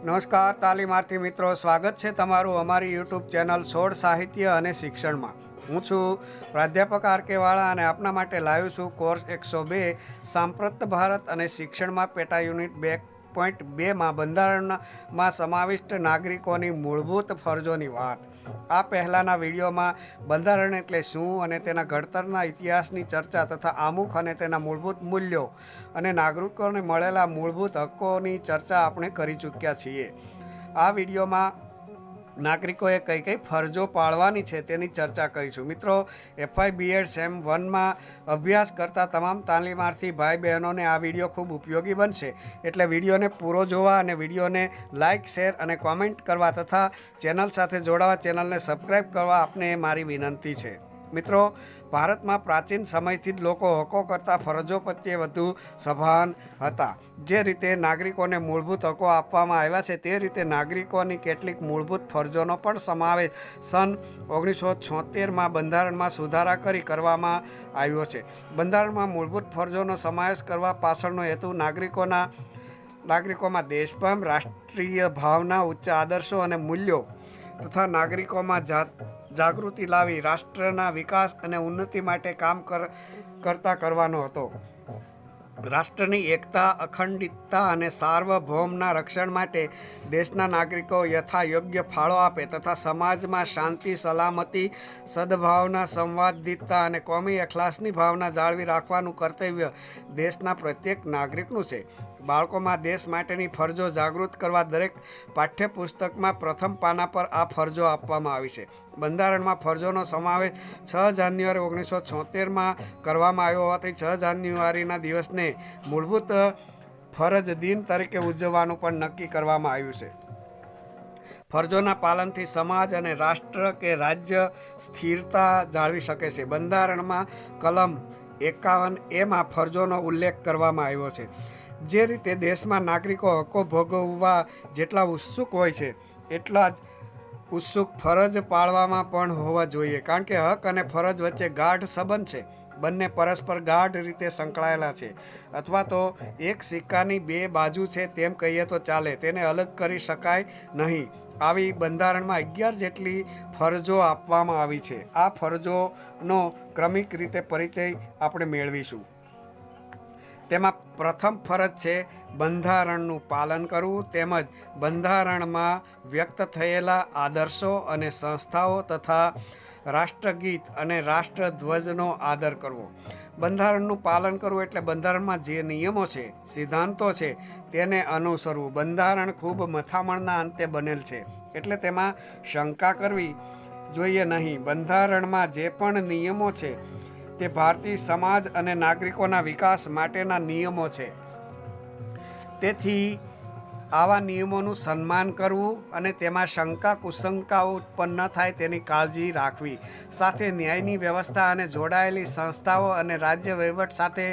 નમસ્કાર તાલીમાર્થી મિત્રો, સ્વાગત છે તમારું અમારી યુટ્યુબ ચેનલ છોડ સાહિત્ય અને શિક્ષણમાં. હું છું પ્રાધ્યાપક આર.કે. વાળા અને આપના માટે લાવ્યો છું કોર્સ 102 સાંપ્રત ભારત અને શિક્ષણમાં પેટા યુનિટ 2.2માં બંધારણમાં સમાવિષ્ટ નાગરિકોની મૂળભૂત ફરજોની વાત. આ પહેલાંના વિડીયોમાં બંધારણ એટલે શું અને તેના ઘડતરના ઇતિહાસની ચર્ચા તથા આમુખ અને તેના મૂળભૂત મૂલ્યો અને નાગરિકોને મળેલા મૂળભૂત હક્કોની ચર્ચા આપણે કરી ચૂક્યા છીએ. આ વિડીયોમાં નાગરિકોએ કઈ કઈ ફરજો પાળવાની છે તેની ચર્ચા કરીશું. મિત્રો, FI BEd સેમ 1માં અભ્યાસ કરતા તમામ તાલીમાર્થી ભાઈ બહેનોને આ વિડીયો ખૂબ ઉપયોગી બનશે, એટલે વિડીયોને પૂરો જોવા અને વિડીયોને લાઇક, શેર અને કોમેન્ટ કરવા તથા ચેનલ સાથે જોડાવા, ચેનલને સબસ્ક્રાઈબ કરવા આપને મારી વિનંતી છે. મિત્રો, ભારતમાં પ્રાચીન સમયથી જ લોકો હકો કરતાં ફરજો પ્રત્યે વધુ સભાન હતા. જે રીતે નાગરિકોને મૂળભૂત હકો આપવામાં આવ્યા છે તે રીતે નાગરિકોની કેટલીક મૂળભૂત ફરજોનો પણ સમાવેશ સન 1976માં બંધારણમાં સુધારા કરી કરવામાં આવ્યો છે. બંધારણમાં મૂળભૂત ફરજોનો સમાવેશ કરવા પાછળનો હેતુ નાગરિકોમાં દેશપ્રેમ, રાષ્ટ્રીય ભાવના, ઉચ્ચ આદર્શો અને મૂલ્યો તથા નાગરિકોમાં જાગૃતિ લાવી રાષ્ટ્રના વિકાસ અને ઉન્નતિ માટે કામ કરવાનો હતો. રાષ્ટ્રની એકતા, અખંડિતતા અને સાર્વભૌમના રક્ષણ માટે દેશના નાગરિકો યથાયોગ્ય ફાળો આપે તથા સમાજમાં શાંતિ, સલામતી, સદભાવના, સંવાદિતા અને કોમી અખલાસની ભાવના જાળવી રાખવાનું કર્તવ્ય દેશના પ્રત્યેક નાગરિકનું છે. બાળકોમાં દેશ માટેની ફરજો જાગૃત કરવા દરેક પાઠ્યપુસ્તકમાં પ્રથમ પાના પર આ ફરજો આપવામાં આવી છે. બંધારણમાં ફરજોનો સમાવેશ 6 જાન્યુઆરી 1976માં કરવામાં આવ્યો હોવાથી 6 જાન્યુઆરીના દિવસને મૂળભૂત ફરજ દિન તરીકે ઉજવવાનું પણ નક્કી કરવામાં આવ્યું છે. ફરજોના પાલનથી સમાજ અને રાષ્ટ્ર કે રાજ્ય સ્થિરતા જાળવી શકે છે. બંધારણમાં કલમ 51A ફરજોનો ઉલ્લેખ કરવામાં આવ્યો છે. જે રીતે દેશમાં નાગરિકો હકો ભોગવવા જેટલા ઉત્સુક હોય છે એટલા જ ઉત્સુક ફરજ પાળવામાં પણ હોવા જોઈએ, કારણ કે હક અને ફરજ વચ્ચે ગાઢ સંબંધ છે. બંને પરસ્પર ગાઢ રીતે સંકળાયેલા છે, અથવા તો એક સિક્કાની બે બાજુ છે તેમ કહીએ તો ચાલે. તેને અલગ કરી શકાય નહીં. આવી બંધારણમાં 11 જેટલી ફરજો આપવામાં આવી છે. આ ફરજોનો ક્રમિક રીતે પરિચય આપણે મેળવીશું. તેમાં પ્રથમ ફરજ છે બંધારણનું પાલન કરવું તેમજ બંધારણમાં વ્યક્ત થયેલા આદર્શો અને સંસ્થાઓ તથા રાષ્ટ્રગીત અને રાષ્ટ્રધ્વજનો આદર કરવો. બંધારણનું પાલન કરવું એટલે બંધારણમાં જે નિયમો છે, સિદ્ધાંતો છે તેને અનુસરવું. બંધારણ ખૂબ મથામણના અંતે બનેલ છે, એટલે તેમાં શંકા કરવી જોઈએ નહીં. બંધારણમાં જે પણ નિયમો છે તે ભારતીય સમાજ અને નાગરિકોના વિકાસ માટેના નિયમો છે. તેથી આવા નિયમોનું સન્માન કરવું અને તેમાં શંકા કુશંકાઓ ઉત્પન્ન ન થાય તેની કાળજી રાખવી. સાથે ન્યાયની વ્યવસ્થા અને જોડાયેલી સંસ્થાઓ અને રાજ્ય વહીવટ સાથે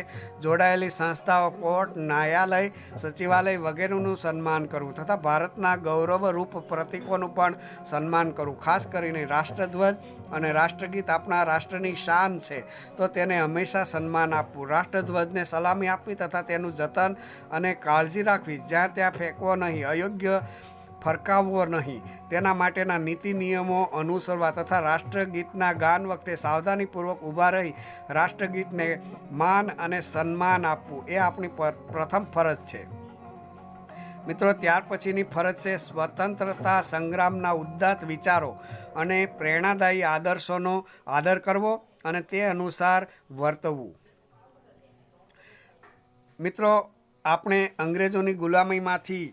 જોડાયેલી સંસ્થાઓ, કોર્ટ, ન્યાયાલય, સચિવાલય વગેરેનું સન્માન કરવું તથા ભારતના ગૌરવરૂપ પ્રતીકોનું પણ સન્માન કરવું. ખાસ કરીને રાષ્ટ્રધ્વજ અને રાષ્ટ્રગીત આપણા રાષ્ટ્રની શાન છે, તો તેને હંમેશા સન્માન આપવું. રાષ્ટ્રધ્વજને સલામી આપવી તથા તેનું જતન અને કાળજી રાખવી. જ્યાં ત્યાં ફેંકવો નહીં, અયોગ્ય ફરકાવવો નહીં, તેના માટેના નીતિ નિયમો અનુસરવા તથા રાષ્ટ્રગીતના ગાન વખતે સાવધાનીપૂર્વક ઊભા રહી રાષ્ટ્રગીતને માન અને સન્માન આપવું એ આપણી પ્રથમ ફરજ છે. મિત્રો, ત્યાર પછીની ફરજ છે સ્વતંત્રતા સંગ્રામના ઉદ્દાત્ત વિચારો અને પ્રેરણાદાયી આદર્શોનો આદર કરવો અને તે અનુસાર વર્તવું. મિત્રો, આપણે અંગ્રેજોની ગુલામીમાંથી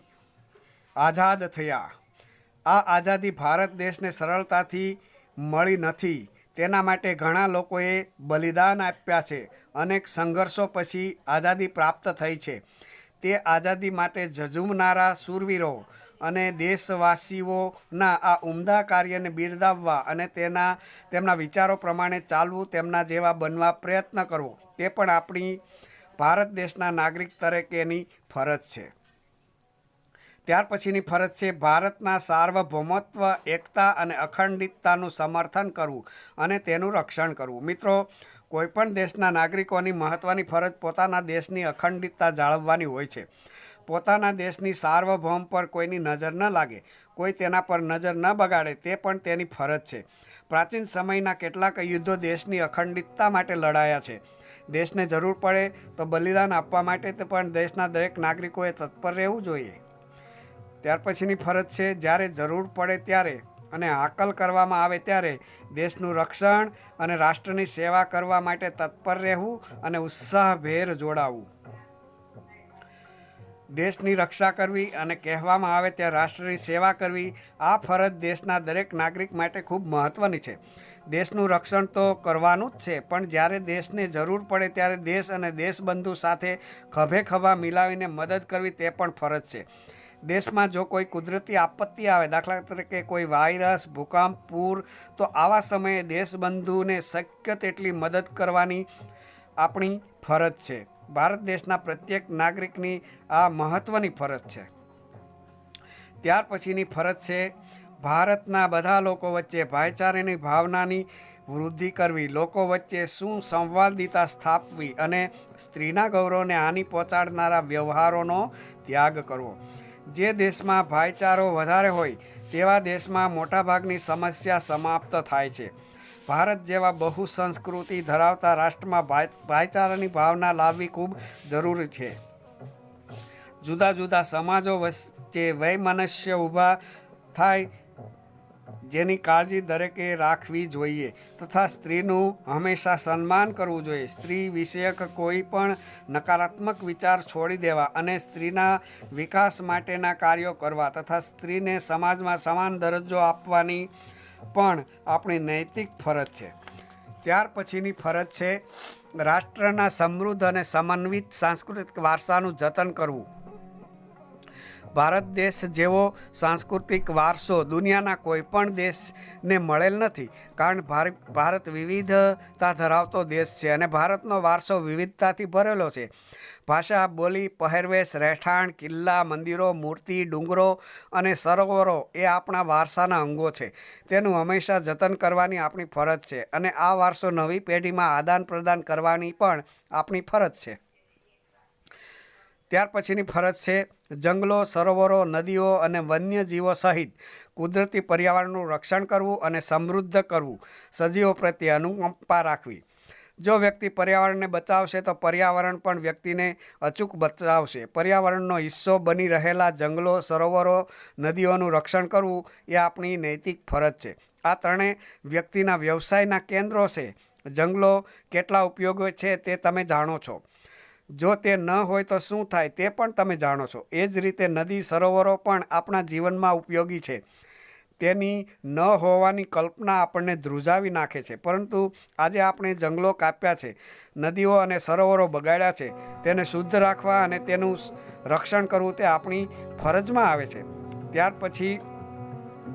આઝાદ થયા. આ આઝાદી ભારત દેશને સરળતાથી મળી નથી. તેના માટે ઘણા લોકોએ બલિદાન આપ્યા છે. અનેક સંઘર્ષો પછી આઝાદી પ્રાપ્ત થઈ છે. તે આઝાદી માટે ઝઝૂમનારા શૂરવીરો અને દેશવાસીઓના આ ઉમદા કાર્યને બિરદાવવા અને તેમના વિચારો પ્રમાણે ચાલવું, તેમના જેવા બનવા પ્રયત્ન કરવો, તે પણ આપણી ભારત દેશના નાગરિક તરીકેની ફરજ છે. ત્યાર પછીની ફરજ છે ભારતના સાર્વભૌમત્વ, એકતા અને અખંડિતતાનું સમર્થન કરવું અને તેનું રક્ષણ કરવું. મિત્રો, કોઈપણ દેશના નાગરિકોની મહત્ત્વની ફરજ પોતાના દેશની અખંડિતતા જાળવવાની હોય છે. પોતાના દેશની સાર્વભૌમ પર કોઈની નજર ન લાગે, કોઈ તેના પર નજર ન બગાડે તે પણ તેની ફરજ છે. પ્રાચીન સમયના કેટલાક યુદ્ધો દેશની અખંડિતતા માટે લડાયા છે. દેશને જરૂર પડે તો બલિદાન આપવા માટે પણ દેશના દરેક નાગરિકોએ તત્પર રહેવું જોઈએ. ત્યાર પછીની ફરજ છે જ્યારે જરૂર પડે ત્યારે અને હાકલ કરવામાં આવે ત્યારે દેશનું રક્ષણ અને રાષ્ટ્રની સેવા કરવા માટે તત્પર રહેવું અને ઉત્સાહભેર જોડાવું. દેશની રક્ષા કરવી અને કહેવામાં આવે ત્યાં રાષ્ટ્રની સેવા કરવી, આ ફરજ દેશના દરેક નાગરિક માટે ખૂબ મહત્ત્વની છે. દેશનું રક્ષણ તો કરવાનું જ છે, પણ જ્યારે દેશને જરૂર પડે ત્યારે દેશ અને દેશબંધુ સાથે ખભે ખભા મિલાવીને મદદ કરવી તે પણ ફરજ છે. દેશમાં જો કોઈ કુદરતી આપત્તિ આવે, દાખલા તરીકે કોઈ વાયરસ, ભૂકંપ, પૂર, તો આવા સમયે દેશબંધુને શક્ય તેટલી મદદ કરવાની આપણી ફરજ છે. ભારત દેશના પ્રત્યેક નાગરિકની આ મહત્ત્વની ફરજ છે. ત્યાર પછીની ફરજ છે ભારતના બધા લોકો વચ્ચે ભાઈચારાની ભાવનાની વૃદ્ધિ કરવી, લોકો વચ્ચે સુસંવાદિતા સ્થાપવી અને સ્ત્રીના ગૌરવને હાનિ પહોંચાડનારા વ્યવહારોનો ત્યાગ કરવો. જે દેશમાં ભાઈચારો વધારે હોય તેવા દેશમાં મોટાભાગની સમસ્યા સમાપ્ત થાય છે. ભારત જેવા બહુસંસ્કૃતિ ધરાવતા રાષ્ટ્રમાં ભાઈચારાની ભાવના લાવવી ખૂબ જરૂરી છે. જુદા જુદા સમાજો વચ્ચે વૈમનસ્ય ઊભા થાય જેની કાળજી દરેકે રાખવી જોઈએ તથા સ્ત્રીનું હંમેશા સન્માન કરવું જોઈએ. સ્ત્રી વિષયક કોઈ પણ નકારાત્મક વિચાર છોડી દેવા અને સ્ત્રીના વિકાસ માટેના કાર્યો કરવા તથા સ્ત્રીને સમાજમાં સમાન દરજ્જો આપવાની પણ આપણી નૈતિક ફરજ છે. ત્યાર પછીની ફરજ છે રાષ્ટ્રના સમૃદ્ધ અને સમન્વિત સાંસ્કૃતિક વારસાનું જતન કરવું. ભારત દેશ જેવો સાંસ્કૃતિક વારસો દુનિયાના કોઈ પણ દેશને મળેલ નથી, કારણ ભારત વિવિધતા ધરાવતો દેશ છે અને ભારતનો વારસો વિવિધતાથી ભરેલો છે. ભાષા, બોલી, પહેરવેશ, રહેઠાણ, કિલ્લા, મંદિરો, મૂર્તિ, ડુંગરો અને સરોવરો એ આપણા વારસાના અંગો છે. તેનું હંમેશા જતન કરવાની આપણી ફરજ છે અને આ વારસો નવી પેઢીમાં આદાન પ્રદાન કરવાની પણ આપણી ફરજ છે. ત્યાર પછીની ફરજ છે જંગલો, સરોવરો, નદીઓ અને વન્યજીવો સહિત કુદરતી પર્યાવરણનું રક્ષણ કરવું અને સમૃદ્ધ કરવું. સજીવો પ્રત્યે અનુકંપા રાખવી. જો વ્યક્તિ પર્યાવરણને બચાવશે તો પર્યાવરણ પણ વ્યક્તિને અચૂક બચાવશે. પર્યાવરણનો હિસ્સો બની રહેલા જંગલો, સરોવરો, નદીઓનું રક્ષણ કરવું એ આપણી નૈતિક ફરજ છે. આ ત્રણેય વ્યક્તિના વ્યવસાયના કેન્દ્રો છે. જંગલો કેટલા ઉપયોગી છે તે તમે જાણો છો. જો તે ન હોય તો શું થાય તે પણ તમે જાણો છો. એ જ રીતે નદી, સરોવરો પણ આપણા જીવનમાં ઉપયોગી છે. તેની ન હોવાની કલ્પના આપણને ધ્રુજાવી નાખે છે, પરંતુ આજે આપણે જંગલો કાપ્યા છે, નદીઓ અને સરોવરો બગાડ્યા છે. તેને શુદ્ધ રાખવા અને તેનું રક્ષણ કરવું તે આપણી ફરજમાં આવે છે. ત્યાર પછી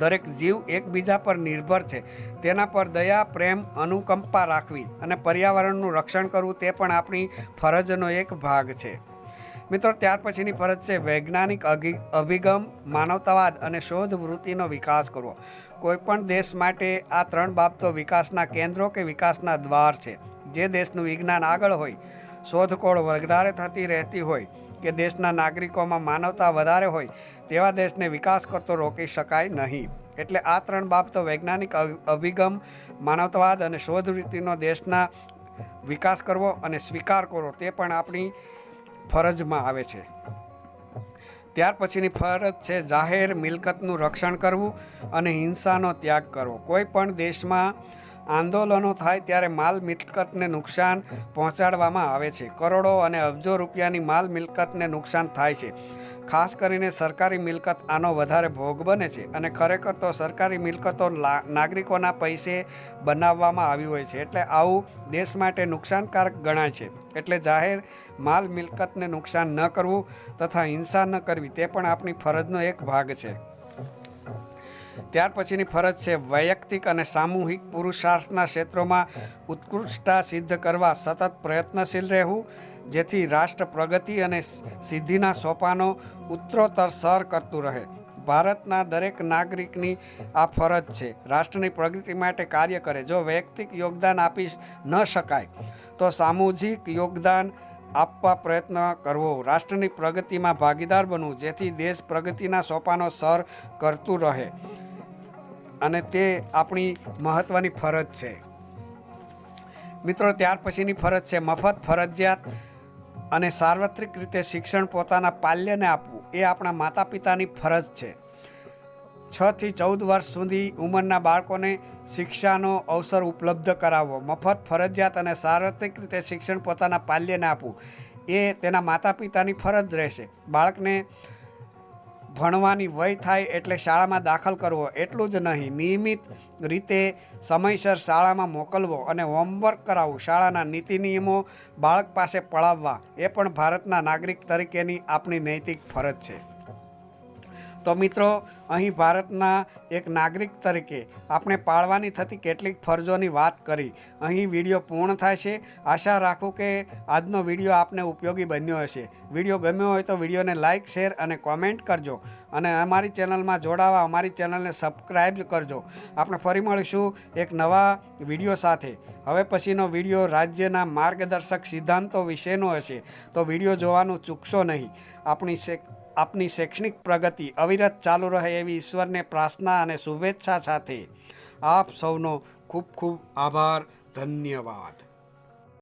દરેક જીવ એકબીજા પર નિર્ભર છે. તેના પર દયા, પ્રેમ, અનુકંપા રાખવી અને પર્યાવરણનું રક્ષણ કરવું તે પણ આપણી ફરજનો એક ભાગ છે. મિત્રો, ત્યાર પછીની ફરજ છે વૈજ્ઞાનિક અભિગમ, માનવતાવાદ અને શોધ વૃત્તિનો વિકાસ કરવો. કોઈપણ દેશ માટે આ ત્રણ બાબતો વિકાસના કેન્દ્રો કે વિકાસના દ્વાર છે. જે દેશનું વિજ્ઞાન આગળ હોય, શોધખોળ વધારે થતી રહેતી હોય કે દેશના નાગરિકોમાં માનવતા વધારે હોય તેવા દેશને વિકાસ કરતો રોકી શકાય નહીં. એટલે આ ત્રણ બાબતો વૈજ્ઞાનિક અભિગમ, માનવતાવાદ અને શોધ વૃત્તિનો દેશના વિકાસ કરવો અને સ્વીકાર કરવો તે પણ આપણી ફરજમાં આવે છે. ત્યાર પછીની ફરજ છે જાહેર મિલકતનું રક્ષણ કરવું અને હિંસાનો ત્યાગ કરવો. કોઈ પણ દેશમાં આંદોલનો થાય ત્યારે માલ મિલકતને નુકસાન પહોંચાડવામાં આવે છે. કરોડો અને અબજો રૂપિયાની માલ મિલકતને નુકસાન થાય છે. ખાસ કરીને સરકારી મિલકત આનો વધારે ભોગ બને છે અને ખરેખર તો સરકારી મિલકતો નાગરિકોના પૈસે બનાવવામાં આવી હોય છે, એટલે આવું દેશ માટે નુકસાનકારક ગણાય છે. એટલે જાહેર માલ મિલકતને નુકસાન ન કરવું તથા હિંસા ન કરવી તે પણ આપણી ફરજનો એક ભાગ છે. ત્યાર પછીની ફરજ છે વૈયક્તિક અને સામૂહિક પુરુષાર્થના ક્ષેત્રોમાં ઉત્કૃષ્ટતા સિદ્ધ કરવા સતત પ્રયત્નશીલ રહેવું, જેથી રાષ્ટ્ર પ્રગતિ અને સિદ્ધિના સોપાનો ઉત્તરોત્તર સર કરતું રહે. ભારતના દરેક નાગરિકની આ ફરજ છે રાષ્ટ્રની પ્રગતિ માટે કાર્ય કરે. જો વૈયક્તિક યોગદાન આપી ન શકાય તો સામૂહિક યોગદાન આપવા પ્રયત્ન કરવો, રાષ્ટ્રની પ્રગતિમાં ભાગીદાર બનવું, જેથી દેશ પ્રગતિના સોપાનો સર કરતું રહે, અને તે આપણી મહત્ત્વની ફરજ છે. મિત્રો, ત્યાર પછીની ફરજ છે મફત, ફરજિયાત અને સાર્વત્રિક રીતે શિક્ષણ પોતાના પાલ્યને આપવું. એ આપણા માતા પિતાની ફરજ છે. 6 થી 14 વર્ષ સુધી ઉંમરના બાળકોને શિક્ષાનો અવસર ઉપલબ્ધ કરાવવો. મફત, ફરજિયાત અને સાર્વત્રિક રીતે શિક્ષણ પોતાના પાલ્યને આપવું એ તેના માતા પિતાની ફરજ રહેશે. બાળકને ભણવાની વય થાય એટલે શાળામાં દાખલ કરવો. એટલું જ નહીં, નિયમિત રીતે સમયસર શાળામાં મોકલવો અને હોમવર્ક કરાવવું, શાળાના નીતિ નિયમો બાળક પાસે પડાવવા એ પણ ભારતના નાગરિક તરીકેની આપણી નૈતિક ફરજ છે. તો મિત્રો, અહીં ભારતના એક નાગરિક તરીકે આપણે પાળવાની થતી કેટલીક ફરજોની વાત કરી. અહીં વિડીયો પૂર્ણ થાય છે. આશા રાખું કે આજનો વિડીયો આપને ઉપયોગી બન્યો હશે. વિડીયો ગમ્યો હોય તો વિડીયોને લાઇક, શેર અને કોમેન્ટ કરજો, અને અમારી ચેનલમાં જોડાવા અમારી ચેનલને સબસ્ક્રાઈબ કરજો. આપણે ફરી મળીશું એક નવા વિડીયો સાથે. હવે પછીનો વિડીયો રાજ્યના માર્ગદર્શક સિદ્ધાંતો વિશેનો હશે, તો વિડીયો જોવાનું ચૂકશો નહીં. આપની શૈક્ષણિક પ્રગતિ અવિરત ચાલુ રહે એવી ઈશ્વરને પ્રાર્થના અને શુભેચ્છા સાથે આપ સૌનો ખૂબ ખૂબ આભાર. ધન્યવાદ.